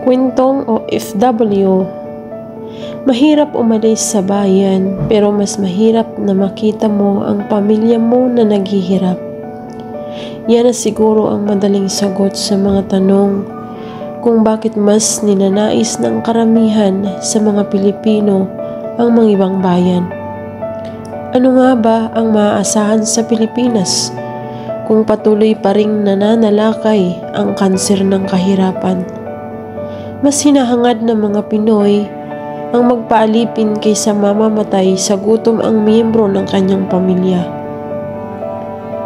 Kwentong OFW. Mahirap umalis sa bayan, pero mas mahirap na makita mo ang pamilya mo na naghihirap. Yan na siguro ang madaling sagot sa mga tanong kung bakit mas ninanais ng karamihan sa mga Pilipino ang mga ibang bayan. Ano nga ba ang maaasahan sa Pilipinas kung patuloy pa ring nananalakay ang kanser ng kahirapan? Mas hinahangad ng mga Pinoy ang magpaalipin kaysa mamamatay sa gutom ang miyembro ng kanyang pamilya.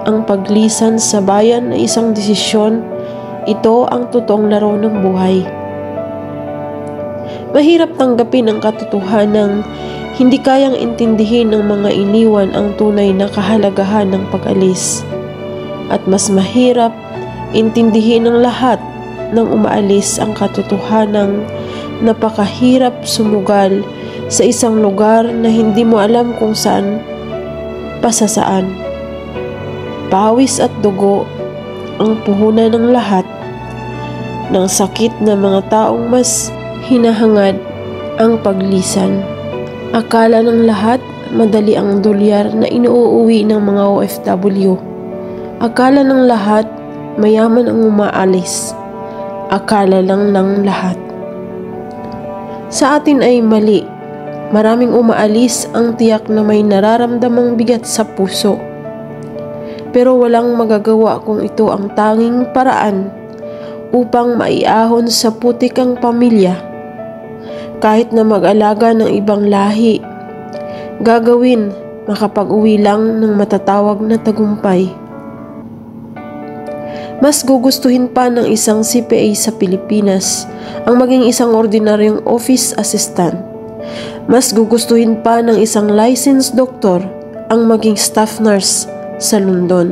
Ang paglisan sa bayan ay isang desisyon, ito ang totoong laro ng buhay. Mahirap tanggapin ang katotohanang hindi kayang intindihin ng mga iniwan ang tunay na kahalagahan ng pag-alis. At mas mahirap intindihin ng lahat nang umaalis ang katotohanang napakahirap sumugal sa isang lugar na hindi mo alam kung saan pasasaan. Pawis at dugo ang puhunan ng lahat ng sakit ng mga taong mas hinahangad ang paglisan. Akala ng lahat madali ang dolyar na inuuwi ng mga OFW. Akala ng lahat mayaman ang umaalis. Akala lang ng lahat. Sa atin ay mali. Maraming umaalis ang tiyak na may nararamdamang bigat sa puso. Pero walang magagawa kung ito ang tanging paraan upang maiahon sa putik ang pamilya. Kahit na mag-alaga ng ibang lahi, gagawin makapag-uwi lang ng matatawag na tagumpay. Mas gugustuhin pa ng isang CPA sa Pilipinas ang maging isang ordinaryong office assistant. Mas gugustuhin pa ng isang licensed doctor ang maging staff nurse sa London.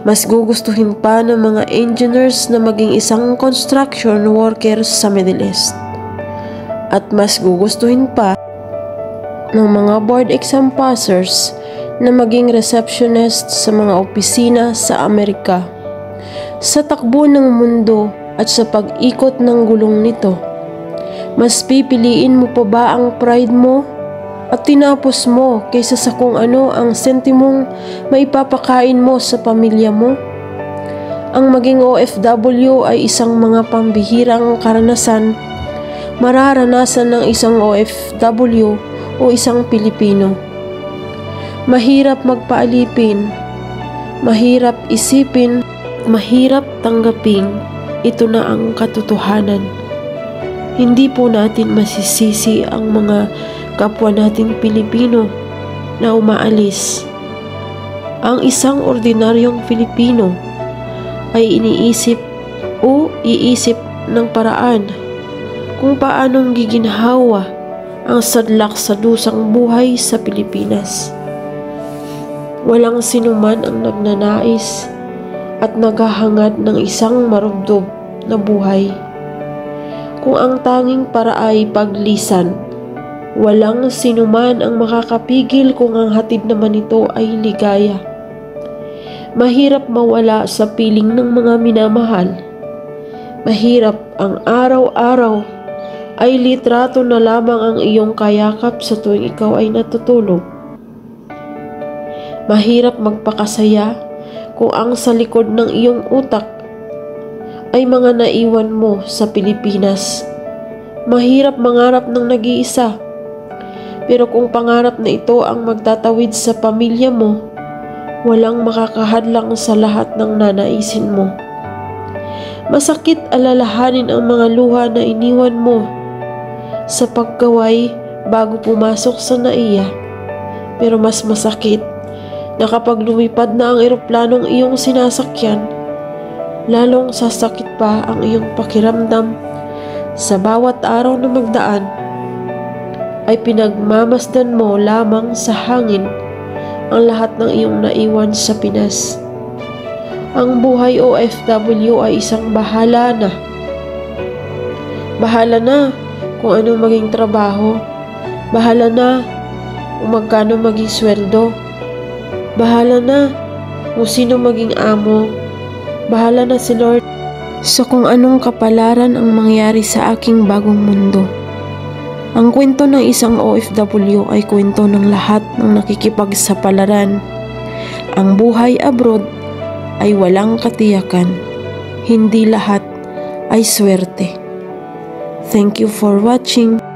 Mas gugustuhin pa ng mga engineers na maging isang construction worker sa Middle East. At mas gugustuhin pa ng mga board exam passers na maging receptionist sa mga opisina sa Amerika. Sa takbo ng mundo at sa pag-ikot ng gulong nito, mas pipiliin mo pa ba ang pride mo at tinapos mo kaysa sa kung ano ang sentimong maipapakain mo sa pamilya mo? Ang maging OFW ay isang mga pambihirang karanasan mararanasan ng isang OFW o isang Pilipino. Mahirap magpaalipin, mahirap isipin, mahirap tanggaping ito na ang katotohanan. Hindi po natin masisisi ang mga kapwa nating Pilipino na umaalis. Ang isang ordinaryong Pilipino ay iniisip o iisip ng paraan kung paanong giginhawa ang sadlak sa dusang buhay sa Pilipinas. Walang sinuman ang nagnanais at naghahangad ng isang marubdob na buhay. Kung ang tanging para ay paglisan, walang sinuman ang makakapigil kung ang hatid naman ito ay ligaya. Mahirap mawala sa piling ng mga minamahal. Mahirap ang araw-araw ay litrato na lamang ang iyong kayakap sa tuwing ikaw ay natutulog. Mahirap magpakasaya kung ang sa likod ng iyong utak ay mga naiwan mo sa Pilipinas. Mahirap mangarap ng nag-iisa, pero kung pangarap na ito ang magtatawid sa pamilya mo, walang makakahadlang sa lahat ng nanaisin mo. Masakit alalahanin ang mga luha na iniwan mo sa pagkaway bago pumasok sa NAIA, pero mas masakit na kapag lumipad na ang eroplanong iyong sinasakyan, lalong sasakit pa ang iyong pakiramdam sa bawat araw na magdaan ay pinagmamasdan mo lamang sa hangin ang lahat ng iyong naiwan sa Pinas. Ang buhay OFW ay isang bahala na. Bahala na kung anong maging trabaho. Bahala na kung magkano maging sweldo. Bahala na kung sino maging amo. Bahala na si Lord. So kung anong kapalaran ang mangyari sa aking bagong mundo. Ang kwento ng isang OFW ay kwento ng lahat ng nakikipagsapalaran. Ang buhay abroad ay walang katiyakan. Hindi lahat ay swerte. Thank you for watching.